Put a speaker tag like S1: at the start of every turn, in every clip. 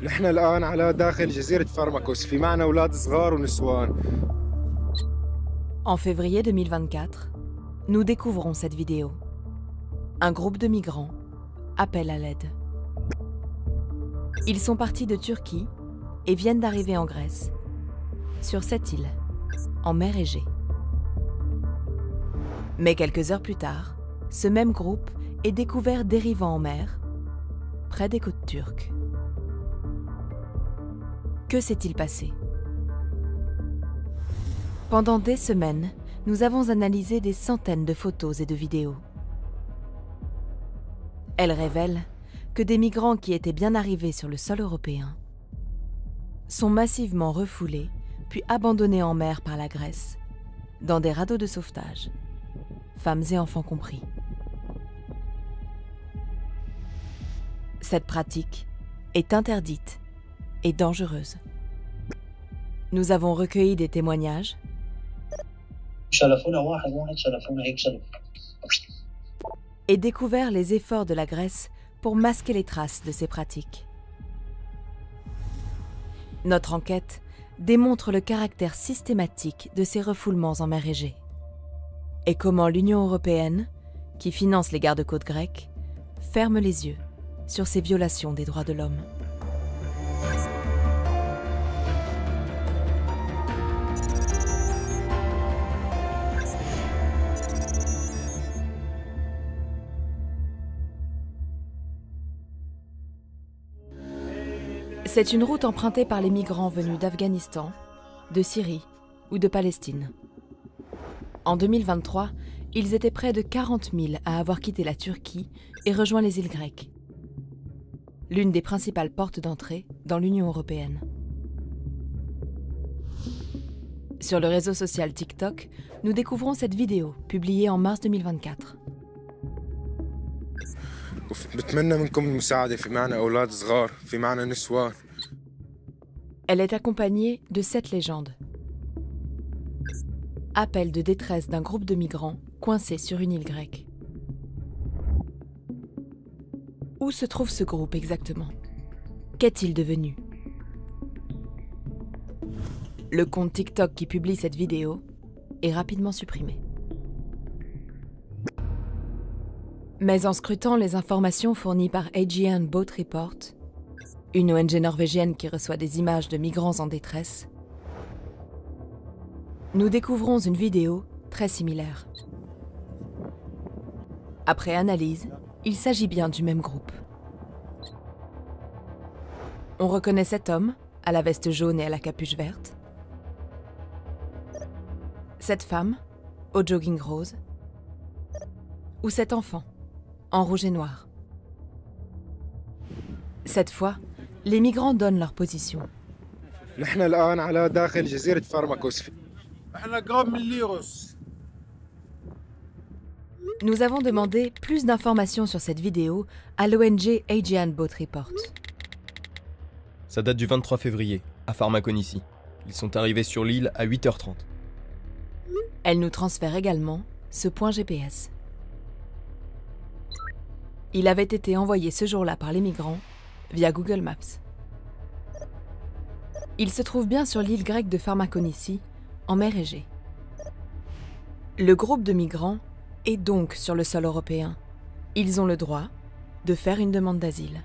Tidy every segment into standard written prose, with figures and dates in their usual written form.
S1: نحن الآن على داخل جزيرة فارماكوس في معنا أولاد صغار ونسوان.
S2: En février 2024, nous découvrons cette vidéo. Un groupe de migrants appelle à l'aide. Ils sont partis de Turquie et viennent d'arriver en Grèce, sur cette île, en mer Égée. Mais quelques heures plus tard, ce même groupe est découvert dérivant en mer, près des côtes turques. Que s'est-il passé? Pendant des semaines, nous avons analysé des centaines de photos et de vidéos. Elles révèlent que des migrants qui étaient bien arrivés sur le sol européen sont massivement refoulés puis abandonnés en mer par la Grèce, dans des radeaux de sauvetage, femmes et enfants compris. Cette pratique est interdite et dangereuse. Nous avons recueilli des témoignages et découvert les efforts de la Grèce pour masquer les traces de ces pratiques. Notre enquête démontre le caractère systématique de ces refoulements en mer Égée et comment l'Union européenne, qui finance les gardes-côtes grecs, ferme les yeux sur ces violations des droits de l'homme. C'est une route empruntée par les migrants venus d'Afghanistan, de Syrie ou de Palestine. En 2023, ils étaient près de 40 000 à avoir quitté la Turquie et rejoint les îles grecques, l'une des principales portes d'entrée dans l'Union européenne. Sur le réseau social TikTok, nous découvrons cette vidéo publiée en mars 2024. Elle est accompagnée de 7 légendes. Appel de détresse d'un groupe de migrants coincés sur une île grecque. Où se trouve ce groupe exactement? Qu'est-il devenu? Le compte TikTok qui publie cette vidéo est rapidement supprimé. Mais en scrutant les informations fournies par Aegean Boat Report, une ONG norvégienne qui reçoit des images de migrants en détresse, nous découvrons une vidéo très similaire. Après analyse, il s'agit bien du même groupe. On reconnaît cet homme, à la veste jaune et à la capuche verte, cette femme, au jogging rose, ou cet enfant, en rouge et noir. Cette fois, les migrants donnent leur position.
S1: نحن الآن على داخل جزيرة فارماكوس.
S2: Nous avons demandé plus d'informations sur cette vidéo à l'ONG Aegean Boat Report.
S3: Ça date du 23 février, à Pharmaconissi. Ils sont arrivés sur l'île à 8h30.
S2: Elle nous transfère également ce point GPS. Il avait été envoyé ce jour-là par les migrants via Google Maps. Il se trouve bien sur l'île grecque de Pharmaconissi, en mer Égée. Le groupe de migrants est donc sur le sol européen. Ils ont le droit de faire une demande d'asile.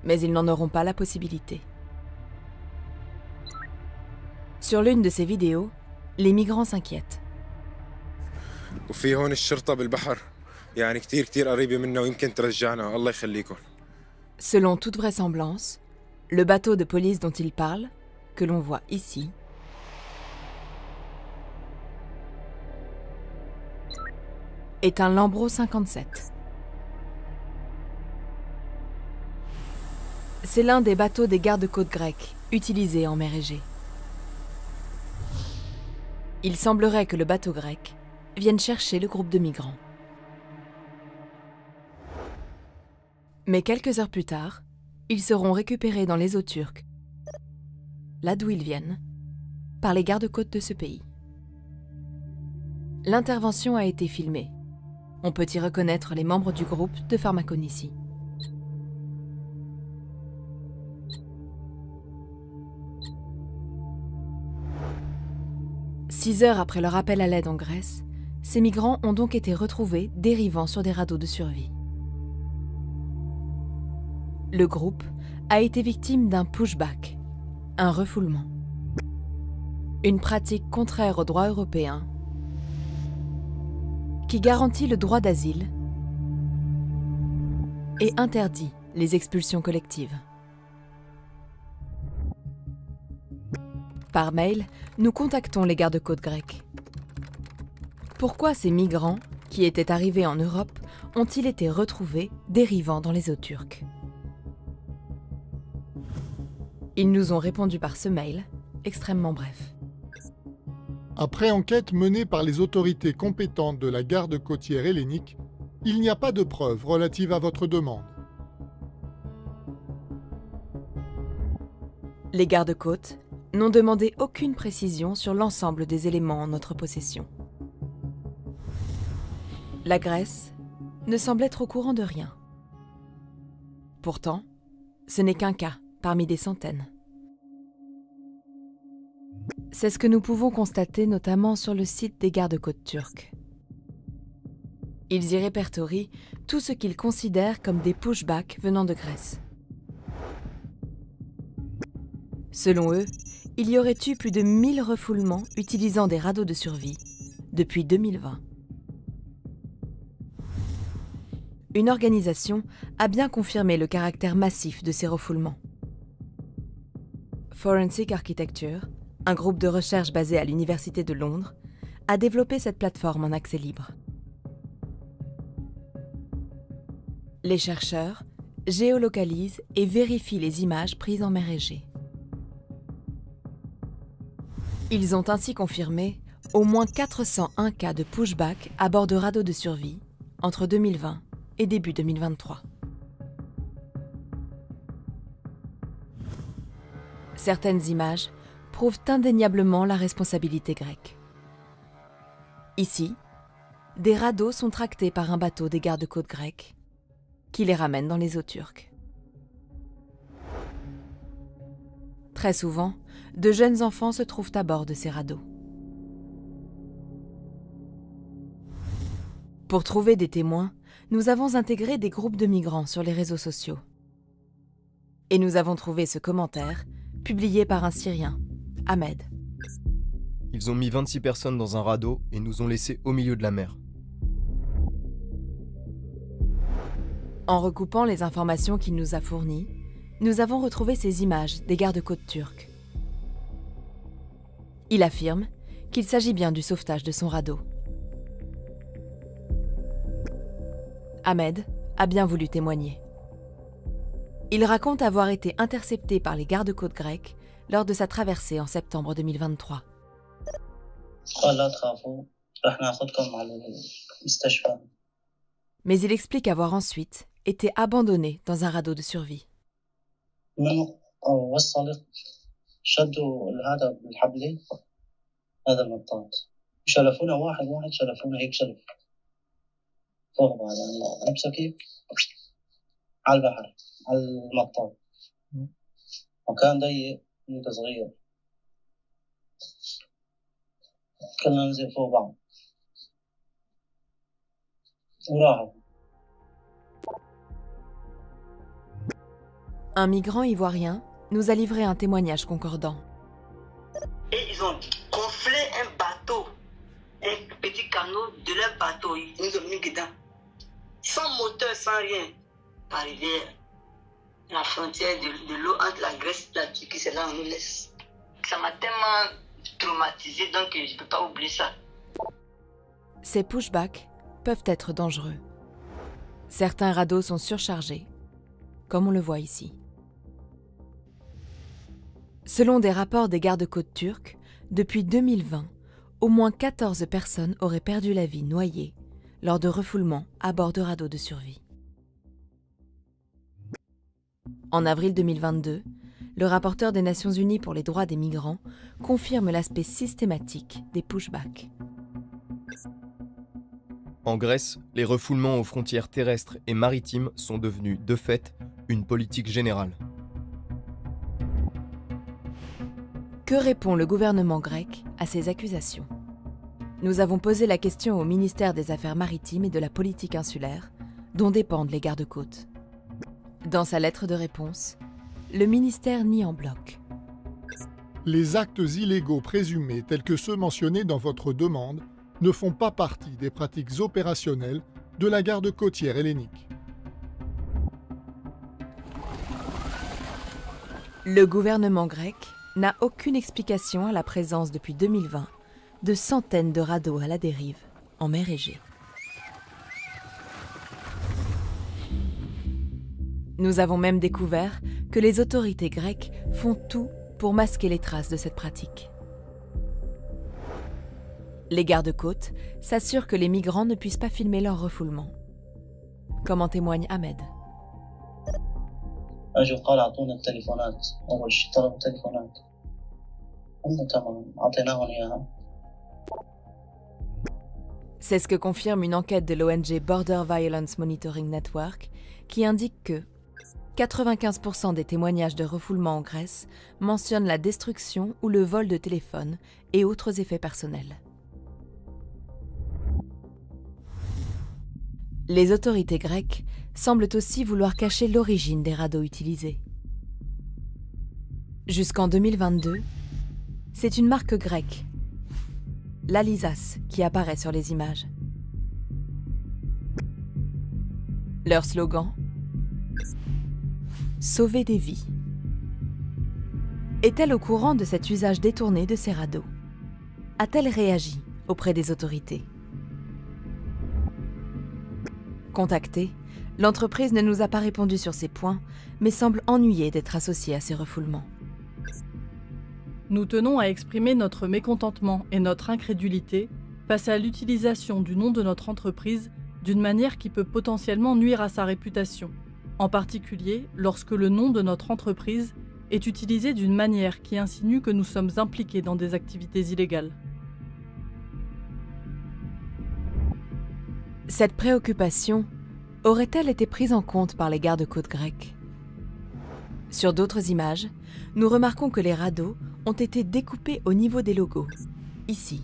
S2: Mais ils n'en auront pas la possibilité. Sur l'une de ces vidéos, les migrants s'inquiètent.
S1: وفي هون الشرطة بالبحر يعني كتير قريبة منا ويمكن ترجعنا الله يخليكم.
S2: Selon toute vraisemblance, le bateau de police dont ils parlent, que l'on voit ici, est un Lambro 57. C'est l'un des bateaux des gardes-côtes grecs utilisés en mer Égée. Il semblerait que le bateau grec vienne chercher le groupe de migrants. Mais quelques heures plus tard, ils seront récupérés dans les eaux turques, là d'où ils viennent, par les gardes-côtes de ce pays. L'intervention a été filmée. On peut y reconnaître les membres du groupe de Pharmaconissi. 6 heures après leur appel à l'aide en Grèce, ces migrants ont donc été retrouvés dérivant sur des radeaux de survie. Le groupe a été victime d'un pushback, un refoulement. Une pratique contraire au droit européen qui garantit le droit d'asile et interdit les expulsions collectives. Par mail, nous contactons les gardes-côtes grecs. Pourquoi ces migrants, qui étaient arrivés en Europe, ont-ils été retrouvés dérivant dans les eaux turques? Ils nous ont répondu par ce mail, extrêmement bref.
S4: Après enquête menée par les autorités compétentes de la garde côtière hellénique, il n'y a pas de preuves relatives à votre demande.
S2: Les gardes-côtes n'ont demandé aucune précision sur l'ensemble des éléments en notre possession. La Grèce ne semble être au courant de rien. Pourtant, ce n'est qu'un cas parmi des centaines. C'est ce que nous pouvons constater notamment sur le site des gardes-côtes turcs. Ils y répertorient tout ce qu'ils considèrent comme des pushbacks venant de Grèce. Selon eux, il y aurait eu plus de 1000 refoulements utilisant des radeaux de survie depuis 2020. Une organisation a bien confirmé le caractère massif de ces refoulements. Forensic Architecture, un groupe de recherche basé à l'Université de Londres, a développé cette plateforme en accès libre. Les chercheurs géolocalisent et vérifient les images prises en mer Égée. Ils ont ainsi confirmé au moins 401 cas de pushback à bord de radeaux de survie entre 2020 et début 2023. Certaines images prouvent indéniablement la responsabilité grecque. Ici, des radeaux sont tractés par un bateau des gardes-côtes grecs qui les ramène dans les eaux turques. Très souvent, de jeunes enfants se trouvent à bord de ces radeaux. Pour trouver des témoins, nous avons intégré des groupes de migrants sur les réseaux sociaux. Et nous avons trouvé ce commentaire, publié par un Syrien, Ahmed.
S3: Ils ont mis 26 personnes dans un radeau et nous ont laissés au milieu de la mer.
S2: En recoupant les informations qu'il nous a fournies, nous avons retrouvé ces images des gardes-côtes turcs. Il affirme qu'il s'agit bien du sauvetage de son radeau. Ahmed a bien voulu témoigner. Il raconte avoir été intercepté par les gardes-côtes grecs lors de sa traversée en septembre 2023. Mais il explique avoir ensuite été abandonné dans un radeau de survie. Un migrant ivoirien nous a livré un témoignage concordant.
S5: Et ils ont gonflé un bateau, un petit canot de leur bateau, ils nous ont mis dedans. Sans moteur, sans rien. Par rivière, la frontière de l'eau entre la Grèce et la Turquie, c'est là où on nous laisse. Ça m'a tellement traumatisé, donc je ne peux pas oublier ça.
S2: Ces pushbacks peuvent être dangereux. Certains radeaux sont surchargés, comme on le voit ici. Selon des rapports des gardes-côtes turcs, depuis 2020, au moins 14 personnes auraient perdu la vie noyées lors de refoulements à bord de radeaux de survie. En avril 2022, le rapporteur des Nations Unies pour les droits des migrants confirme l'aspect systématique des pushbacks.
S3: En Grèce, les refoulements aux frontières terrestres et maritimes sont devenus, de fait, une politique générale.
S2: Que répond le gouvernement grec à ces accusations? Nous avons posé la question au ministère des Affaires maritimes et de la politique insulaire, dont dépendent les gardes-côtes. Dans sa lettre de réponse, le ministère nie en bloc.
S4: Les actes illégaux présumés tels que ceux mentionnés dans votre demande ne font pas partie des pratiques opérationnelles de la garde côtière hellénique.
S2: Le gouvernement grec n'a aucune explication à la présence depuis 2020 de centaines de radeaux à la dérive en mer Égée. Nous avons même découvert que les autorités grecques font tout pour masquer les traces de cette pratique. Les gardes-côtes s'assurent que les migrants ne puissent pas filmer leur refoulement, comme en témoigne Ahmed. C'est ce que confirme une enquête de l'ONG Border Violence Monitoring Network qui indique que 95% des témoignages de refoulement en Grèce mentionnent la destruction ou le vol de téléphones et autres effets personnels. Les autorités grecques semblent aussi vouloir cacher l'origine des radeaux utilisés. Jusqu'en 2022, c'est une marque grecque, l'Alisas, qui apparaît sur les images. Leur slogan ? Sauver des vies. Est-elle au courant de cet usage détourné de ces radeaux? A-t-elle réagi auprès des autorités? Contactée, l'entreprise ne nous a pas répondu sur ces points, mais semble ennuyée d'être associée à ces refoulements.
S6: Nous tenons à exprimer notre mécontentement et notre incrédulité face à l'utilisation du nom de notre entreprise d'une manière qui peut potentiellement nuire à sa réputation, en particulier lorsque le nom de notre entreprise est utilisé d'une manière qui insinue que nous sommes impliqués dans des activités illégales.
S2: Cette préoccupation aurait-elle été prise en compte par les gardes-côtes grecs? Sur d'autres images, nous remarquons que les radeaux ont été découpés au niveau des logos, ici.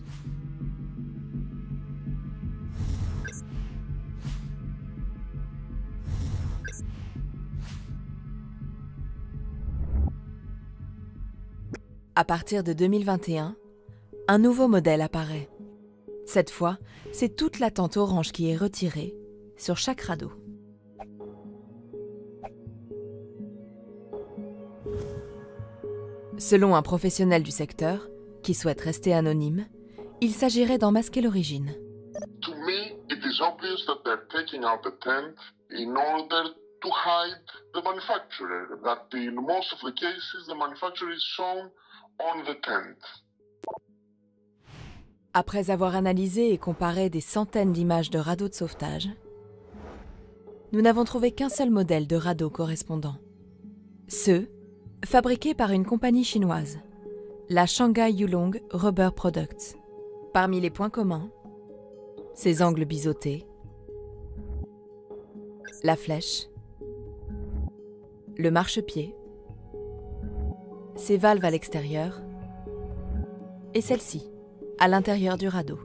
S2: À partir de 2021, un nouveau modèle apparaît. Cette fois, c'est toute la tente orange qui est retirée sur chaque radeau. Selon un professionnel du secteur, qui souhaite rester anonyme, il s'agirait d'en masquer l'origine.
S7: To me, it is obvious that they're taking out the tent in order to hide the manufacturer. That in most of the cases, the manufacturer is shown on the tent.
S2: Après avoir analysé et comparé des centaines d'images de radeaux de sauvetage, nous n'avons trouvé qu'un seul modèle de radeau correspondant. Ceux fabriqués par une compagnie chinoise, la Shanghai Yulong Rubber Products. Parmi les points communs, ses angles biseautés, la flèche, le marchepied, ses valves à l'extérieur et celle-ci, à l'intérieur du radeau.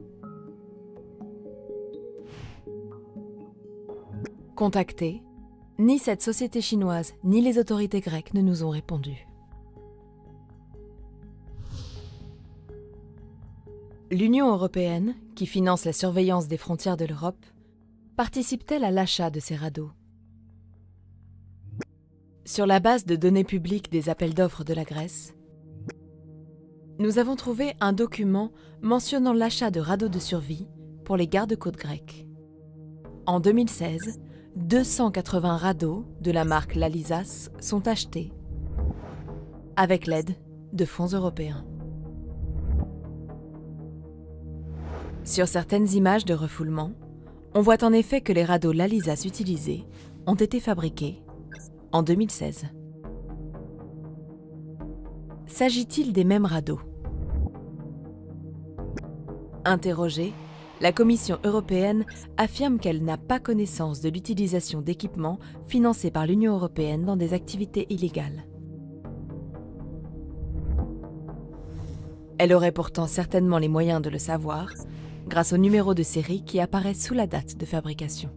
S2: Contactés, ni cette société chinoise ni les autorités grecques ne nous ont répondu. L'Union européenne, qui finance la surveillance des frontières de l'Europe, participe-t-elle à l'achat de ces radeaux? Sur la base de données publiques des appels d'offres de la Grèce, nous avons trouvé un document mentionnant l'achat de radeaux de survie pour les gardes-côtes grecs. En 2016, 280 radeaux de la marque l'Alisas sont achetés avec l'aide de fonds européens. Sur certaines images de refoulement, on voit en effet que les radeaux l'Alisas utilisés ont été fabriqués en 2016. S'agit-il des mêmes radeaux? Interrogée, la Commission européenne affirme qu'elle n'a pas connaissance de l'utilisation d'équipements financés par l'Union européenne dans des activités illégales. Elle aurait pourtant certainement les moyens de le savoir, grâce au numéro de série qui apparaît sous la date de fabrication.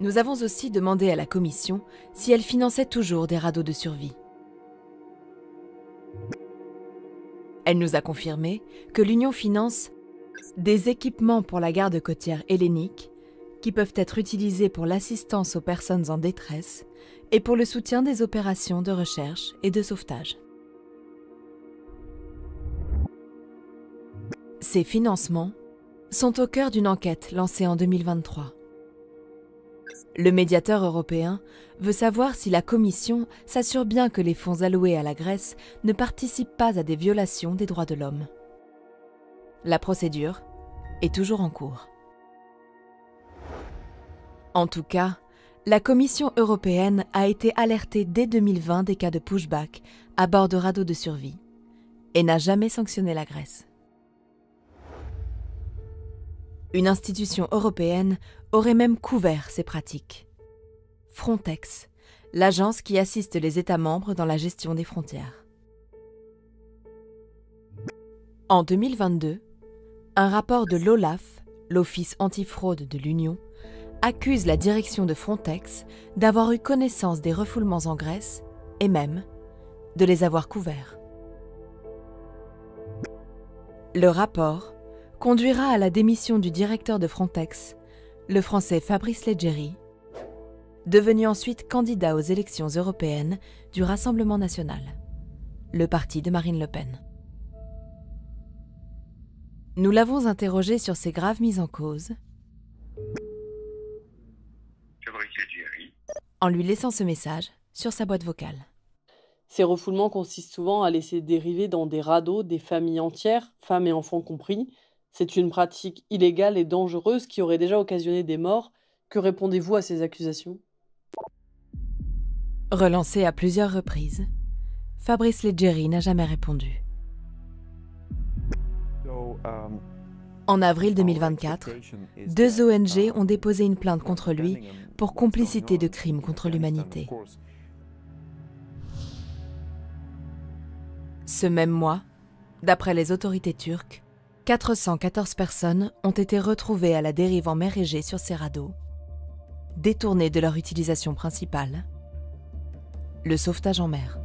S2: Nous avons aussi demandé à la Commission si elle finançait toujours des radeaux de survie. Elle nous a confirmé que l'Union finance des équipements pour la garde côtière hellénique qui peuvent être utilisés pour l'assistance aux personnes en détresse et pour le soutien des opérations de recherche et de sauvetage. Ces financements sont au cœur d'une enquête lancée en 2023. Le médiateur européen veut savoir si la Commission s'assure bien que les fonds alloués à la Grèce ne participent pas à des violations des droits de l'homme. La procédure est toujours en cours. En tout cas, la Commission européenne a été alertée dès 2020 des cas de pushback à bord de radeaux de survie et n'a jamais sanctionné la Grèce. Une institution européenne aurait même couvert ces pratiques. Frontex, l'agence qui assiste les États membres dans la gestion des frontières. En 2022, un rapport de l'OLAF, l'Office antifraude de l'Union, accuse la direction de Frontex d'avoir eu connaissance des refoulements en Grèce et même de les avoir couverts. Le rapport conduira à la démission du directeur de Frontex, le Français Fabrice Leggeri, devenu ensuite candidat aux élections européennes du Rassemblement national, le parti de Marine Le Pen. Nous l'avons interrogé sur ces graves mises en cause, en lui laissant ce message sur sa boîte vocale.
S8: Ces refoulements consistent souvent à laisser dériver dans des radeaux des familles entières, femmes et enfants compris. C'est une pratique illégale et dangereuse qui aurait déjà occasionné des morts. Que répondez-vous à ces accusations ?
S2: Relancé à plusieurs reprises, Fabrice Leggeri n'a jamais répondu. En avril 2024, 2 ONG ont déposé une plainte contre lui pour complicité de crimes contre l'humanité. Ce même mois, d'après les autorités turques, 414 personnes ont été retrouvées à la dérive en mer Égée sur ces radeaux, détournées de leur utilisation principale, le sauvetage en mer.